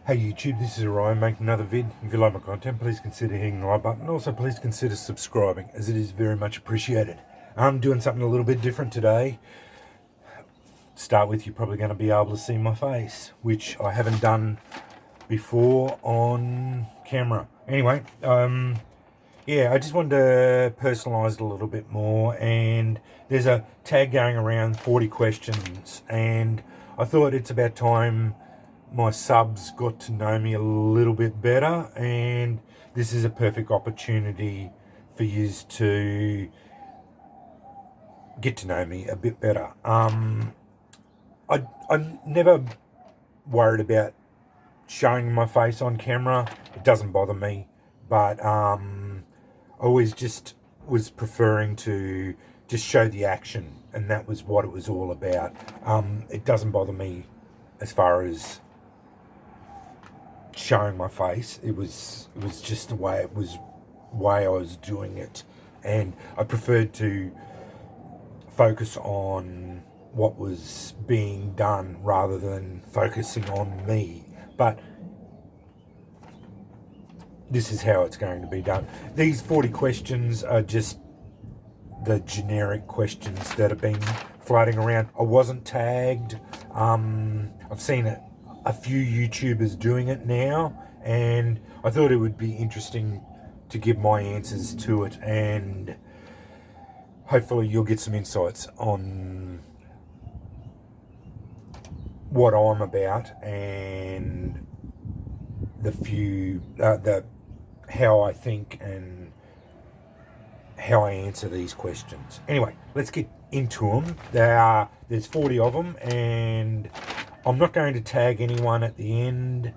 Hey YouTube, this is Ryan making another vid. If you like my content, please consider hitting the like button. Also, please consider subscribing, as it is very much appreciated. I'm doing something a little bit different today. Start with, you're probably going to be able to see my face, which I haven't done before on camera. Anyway, I just wanted to personalise it a little bit more, and there's a tag going around 40 questions, and I thought it's about time my subs got to know me a little bit better, and this is a perfect opportunity for you to get to know me a bit better. I'm never worried about showing my face on camera. It doesn't bother me, but I always just was preferring to just show the action, and that was what it was all about. It doesn't bother me as far as showing my face. It was just the way I was doing it, and I preferred to focus on what was being done rather than focusing on me. But this is how it's going to be done. These 40 questions are just the generic questions that have been floating around. I wasn't tagged. I've seen a few YouTubers doing it now, and I thought it would be interesting to give my answers to it, and hopefully you'll get some insights on what I'm about and the how I think and how I answer these questions. Anyway, let's get into them. There's 40 of them, and I'm not going to tag anyone at the end.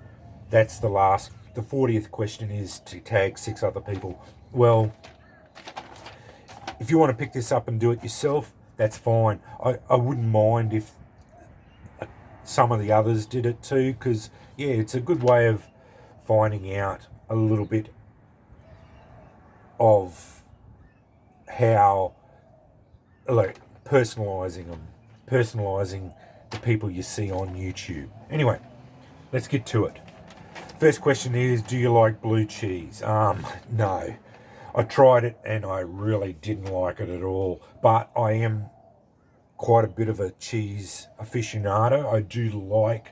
That's the 40th question is to tag 6 other people. Well, if you want to pick this up and do it yourself, that's fine. I wouldn't mind if some of the others did it too, because it's a good way of finding out a little bit of how, like, personalising the people you see on YouTube. Anyway, let's get to it. First question is, do you like blue cheese? No. I tried it and I really didn't like it at all, but I am quite a bit of a cheese aficionado. I do like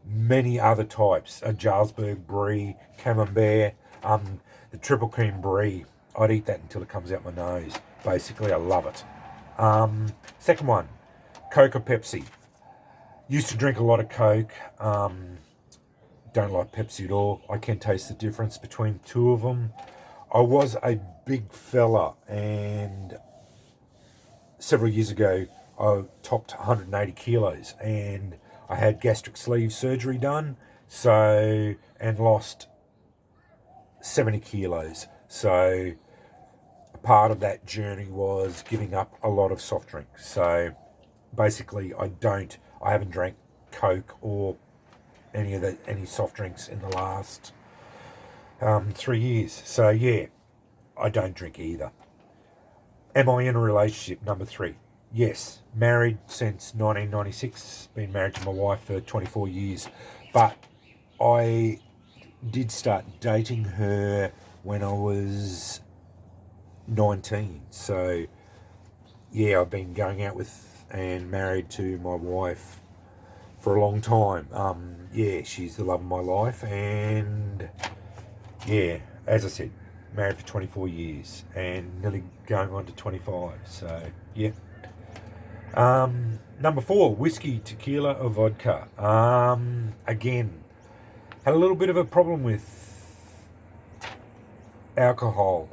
many other types, a Jarlsberg Brie, Camembert, the triple cream Brie. I'd eat that until it comes out my nose. Basically, I love it. Second one, Coke or Pepsi? Used to drink a lot of Coke. Don't like Pepsi at all. I can taste the difference between the two of them. I was a big fella, and several years ago I topped 180 kilos, and I had gastric sleeve surgery done, and lost 70 kilos. So a part of that journey was giving up a lot of soft drinks. So basically I haven't drank Coke or any soft drinks in the last 3 years. So I don't drink either. Am I in a relationship? Number 3. Yes, married since 1996. Been married to my wife for 24 years. But I did start dating her when I was 19. So I've been going out with and married to my wife for a long time. She's the love of my life, and as I said, married for 24 years and nearly going on to 25. So number 4, whiskey, tequila or vodka? Again, had a little bit of a problem with alcohol.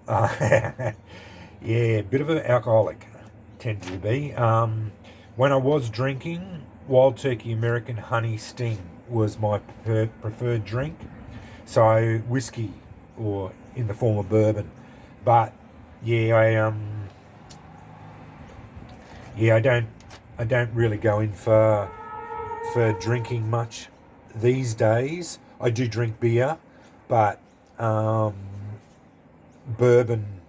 Bit of an alcoholic, tended to be. When I was drinking, Wild Turkey American Honey Sting was my preferred drink. So whiskey, or in the form of bourbon. But I don't really go in for drinking much these days. I do drink beer, but bourbon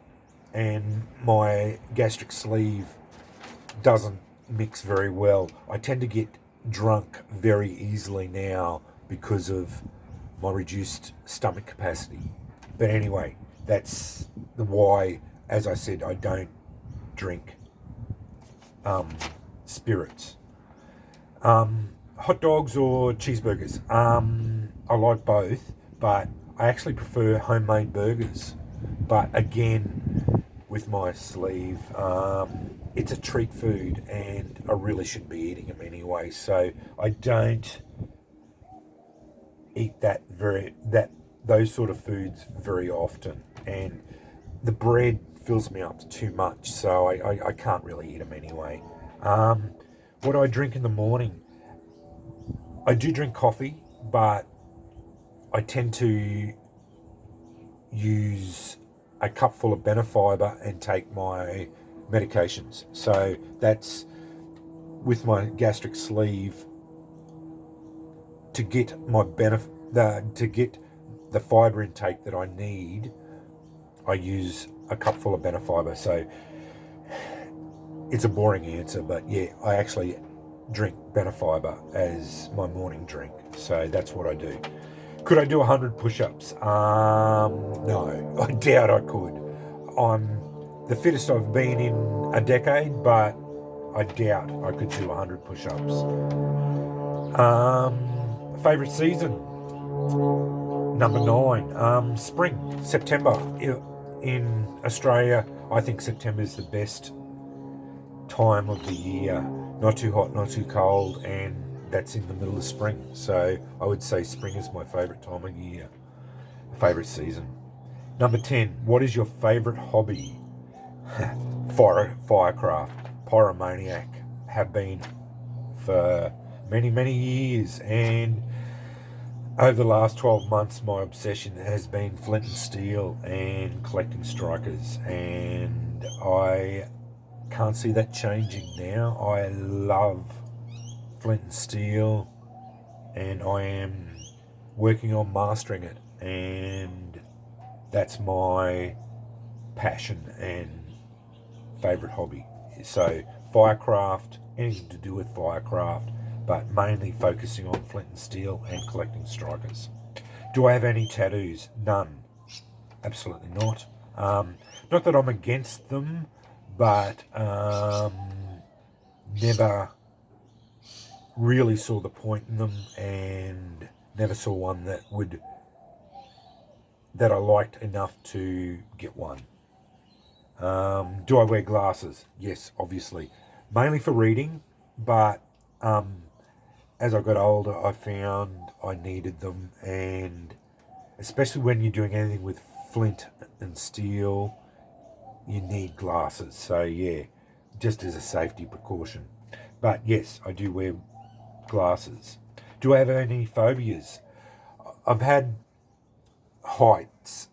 and my gastric sleeve doesn't mix very well. I tend to get drunk very easily now because of my reduced stomach capacity. But anyway, that's the why, as I said, I don't drink spirits. Hot dogs or cheeseburgers? I like both, but I actually prefer homemade burgers. But again, with my sleeve, it's a treat food, and I really shouldn't be eating them anyway. So I don't eat those sort of foods very often, and the bread fills me up too much, so I can't really eat them anyway. What do I drink in the morning? I do drink coffee, but I tend to use a cup full of Benefiber and take my medications. So that's with my gastric sleeve to get to get the fibre intake that I need. I use a cup full of Benefiber. So it's a boring answer, but yeah, I actually drink Benefiber as my morning drink. So that's what I do. Could I do 100 push-ups? No, I doubt I could. I'm the fittest I've been in a decade, but I doubt I could do 100 push-ups. Favourite season? Number 9. Spring, September. In Australia, I think September is the best time of the year. Not too hot, not too cold, and that's in the middle of spring. So I would say spring is my favourite time of year, favourite season. Number 10, what is your favourite hobby? Firecraft, pyromaniac, have been for many, many years, and over the last 12 months my obsession has been flint and steel and collecting strikers, and I can't see that changing now. I love flint and steel, and I am working on mastering it, and that's my passion and favourite hobby. So firecraft, anything to do with firecraft, but mainly focusing on flint and steel and collecting strikers. Do I have any tattoos? None. Absolutely not. Not that I'm against them, but never really saw the point in them, and never saw one that I liked enough to get one. Do I wear glasses? Yes, obviously. Mainly for reading, but as I got older, I found I needed them, and especially when you're doing anything with flint and steel, you need glasses. So yeah, just as a safety precaution. But yes, I do wear glasses. Do I have any phobias? I've had heights.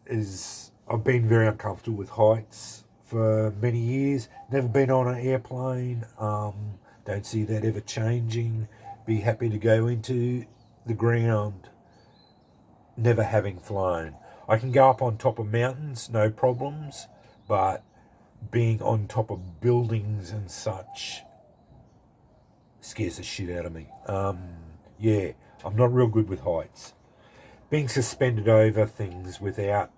I've been very uncomfortable with heights for many years. Never been on an airplane. Don't see that ever changing. Be happy to go into the ground. Never having flown. I can go up on top of mountains, no problems, but being on top of buildings and such scares the shit out of me. Yeah, I'm not real good with heights. Being suspended over things without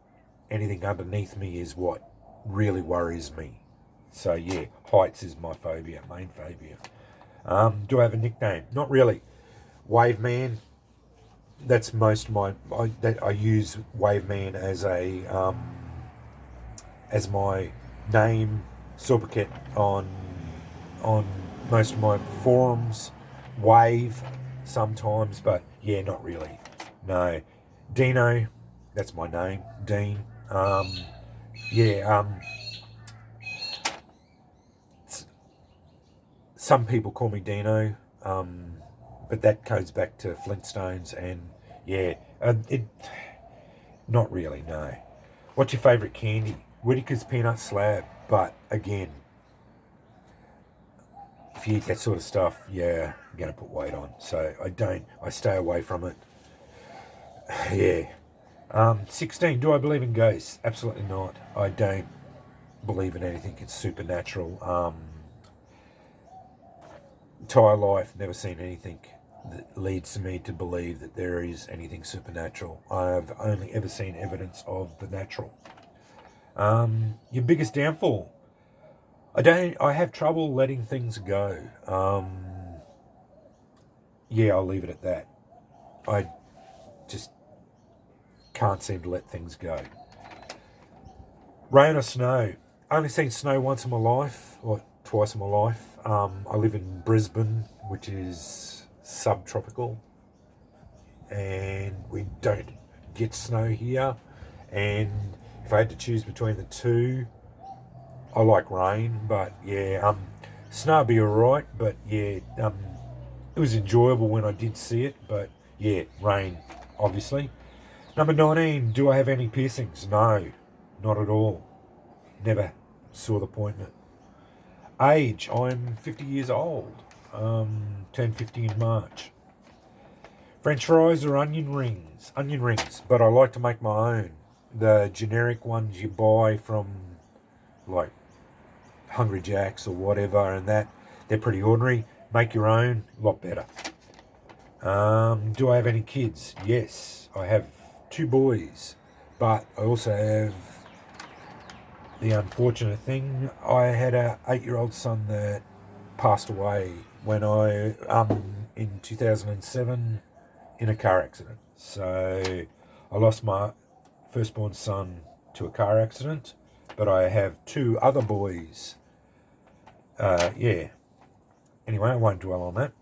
anything underneath me is what really worries me. So yeah, heights is my phobia, main phobia. Do I have a nickname? Not really. Wave Man. That's most of my. I use Wave Man as my name, sobriquet on most of my forums. Wave sometimes, but yeah, not really. No. Dino, that's my name. Dean. Yeah. Some people call me Dino, but that goes back to Flintstones, and yeah, not really. No. What's your favourite candy? Whittaker's peanut slab, but again, if you eat that sort of stuff, yeah, you're going to put weight on. So I stay away from it. Yeah. 16, do I believe in ghosts? Absolutely not. I don't believe in anything. It's supernatural. Entire life, never seen anything that leads me to believe that there is anything supernatural. I've only ever seen evidence of the natural. Your biggest downfall? I have trouble letting things go. Yeah, I'll leave it at that. I just can't seem to let things go. Rain or snow? Only seen snow once in my life, or twice in my life. I live in Brisbane, which is subtropical, and we don't get snow here. And if I had to choose between the two, I like rain, but yeah, snow would be alright, but yeah, it was enjoyable when I did see it, but yeah, rain, obviously. Number 19, do I have any piercings? No, not at all. Never saw the point in it. Age, I'm 50 years old. Turned 50 in March. French fries or onion rings? Onion rings, but I like to make my own. The generic ones you buy from, like, Hungry Jack's or whatever, and that, they're pretty ordinary. Make your own, a lot better. Do I have any kids? Yes, I have 2 boys, but I also have the unfortunate thing. I had a 8-year-old son that passed away when in 2007 in a car accident. So I lost my firstborn son to a car accident, but I have 2 other boys. Yeah. Anyway, I won't dwell on that.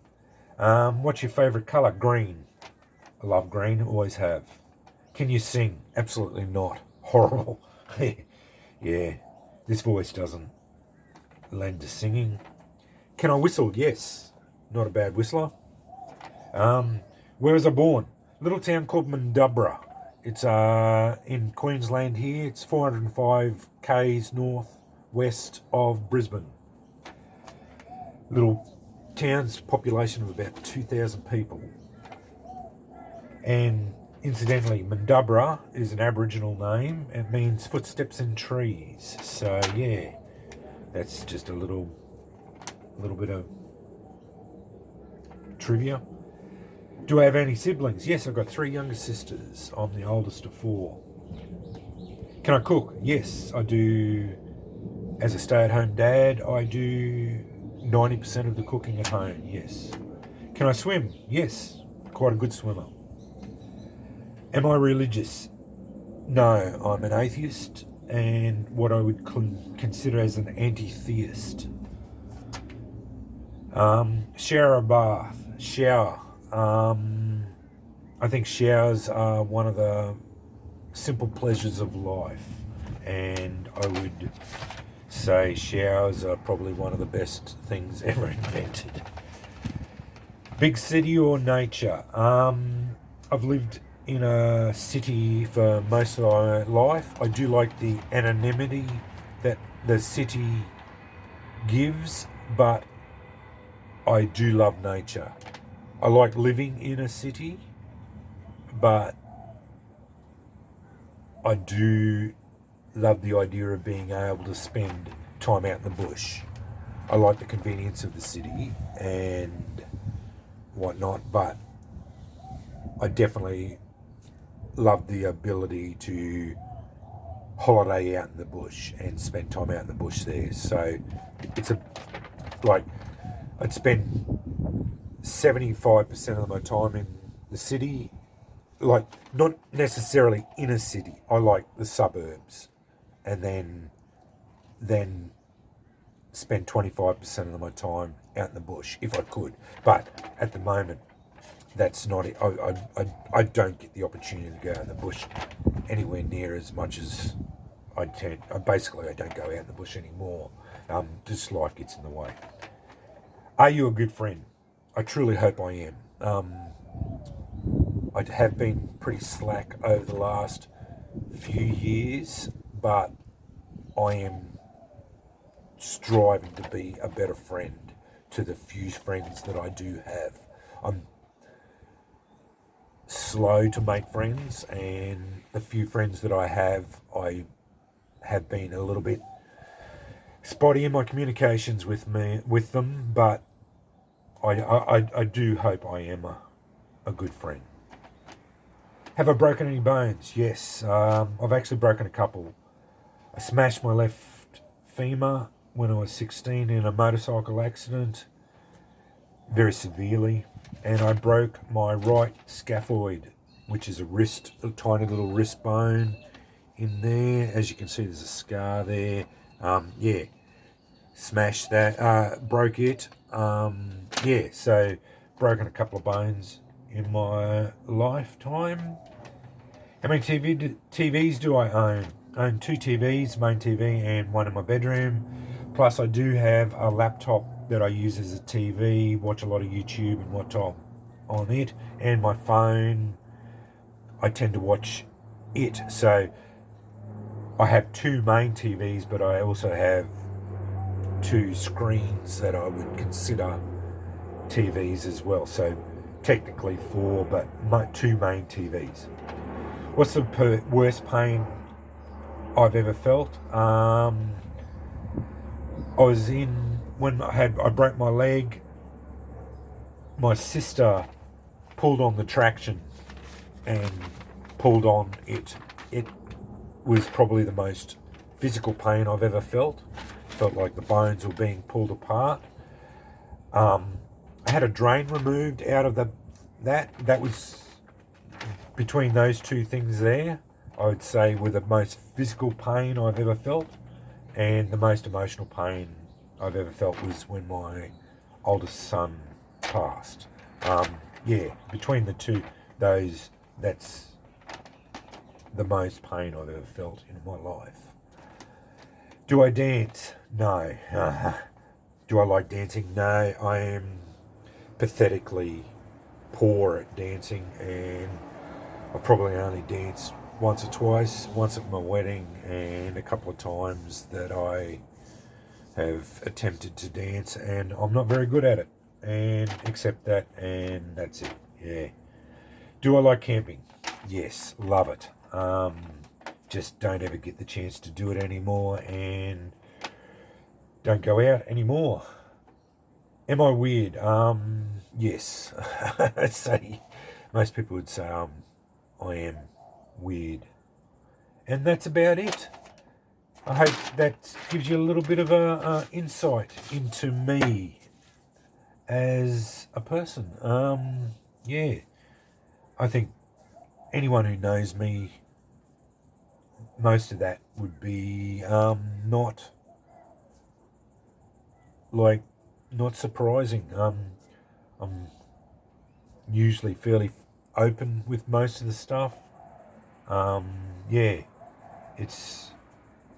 What's your favourite colour? Green. I love green, always have. Can you sing? Absolutely not. Horrible. Yeah, this voice doesn't lend to singing. Can I whistle? Yes. Not a bad whistler. Where was I born? Little town called Mandubra. It's in Queensland here. It's 405 k's north west of Brisbane. Little town's population of about 2,000 people. And incidentally, Mandubra is an Aboriginal name. It means footsteps in trees. So yeah, that's just a little bit of trivia. Do I have any siblings? Yes, I've got 3 younger sisters. I'm the oldest of 4. Can I cook? Yes, I do. As a stay-at-home dad, I do 90% of the cooking at home, yes. Can I swim? Yes, quite a good swimmer. Am I religious? No, I'm an atheist and what I would consider as an anti-theist. Shower or bath? Shower. I think showers are one of the simple pleasures of life, and I would say showers are probably one of the best things ever invented. Big city or nature? I've lived in a city for most of my life. I do like the anonymity that the city gives, but I do love nature. I like living in a city, but I do love the idea of being able to spend time out in the bush. I like the convenience of the city and whatnot, but I definitely love the ability to holiday out in the bush and spend time out in the bush there. So it's I'd spend 75% of my time in the city, like not necessarily in a city. I like the suburbs, and then spend 25% of my time out in the bush if I could. But at the moment, that's not it. I don't get the opportunity to go out in the bush anywhere near as much as I tend. Basically, I don't go out in the bush anymore. Just life gets in the way. Are you a good friend? I truly hope I am. I have been pretty slack over the last few years, but I am striving to be a better friend to the few friends that I do have. I'm slow to make friends, and the few friends that I have been a little bit spotty in my communications with them, but I do hope I am a good friend. Have I broken any bones? Yes. I've actually broken a couple. I smashed my left femur when I was 16 in a motorcycle accident, very severely, and I broke my right scaphoid, which is a tiny little wrist bone in there. As you can see, there's a scar there. Yeah, smashed that, broke it. Yeah, so broken a couple of bones in my lifetime. How many TVs do I own? I own 2 TVs, main TV and one in my bedroom. Plus I do have a laptop that I use as a TV, watch a lot of YouTube and whatnot on it. And my phone, I tend to watch it. So I have 2 main TVs, but I also have 2 screens that I would consider TVs as well. So technically 4, but 2 main TVs. What's the worst pain I've ever felt? I was when I broke my leg. My sister pulled on the traction and pulled on it. It was probably the most physical pain I've ever felt. Felt like the bones were being pulled apart. I had a drain removed out of that was between those 2 things there, I would say were the most physical pain I've ever felt, and the most emotional pain I've ever felt was when my oldest son passed. Yeah, between the 2, that's the most pain I've ever felt in my life. Do I dance? No. Do I like dancing? No. I am pathetically poor at dancing, and I've probably only danced once or twice, once at my wedding and a couple of times that I have attempted to dance, and I'm not very good at it, and accept that, and that's it. Yeah. Do I like camping? Yes, love it. Just don't ever get the chance to do it anymore, and don't go out anymore. Am I weird? Yes. I'd say most people would say I am weird. And that's about it. I hope that gives you a little bit of a insight into me as a person. Yeah. I think anyone who knows me, most of that would be not surprising. I'm usually fairly open with most of the stuff. Yeah, it's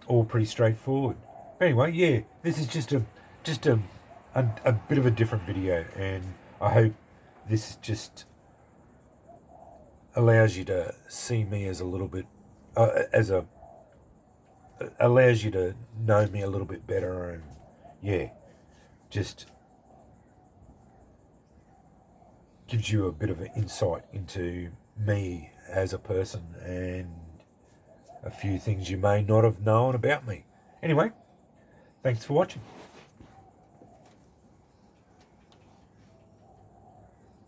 all pretty straightforward. But anyway, yeah, this is just a bit of a different video, and I hope this just allows you to see me as a little bit, allows you to know me a little bit better, and yeah, just gives you a bit of an insight into me as a person and a few things you may not have known about me. Anyway, thanks for watching.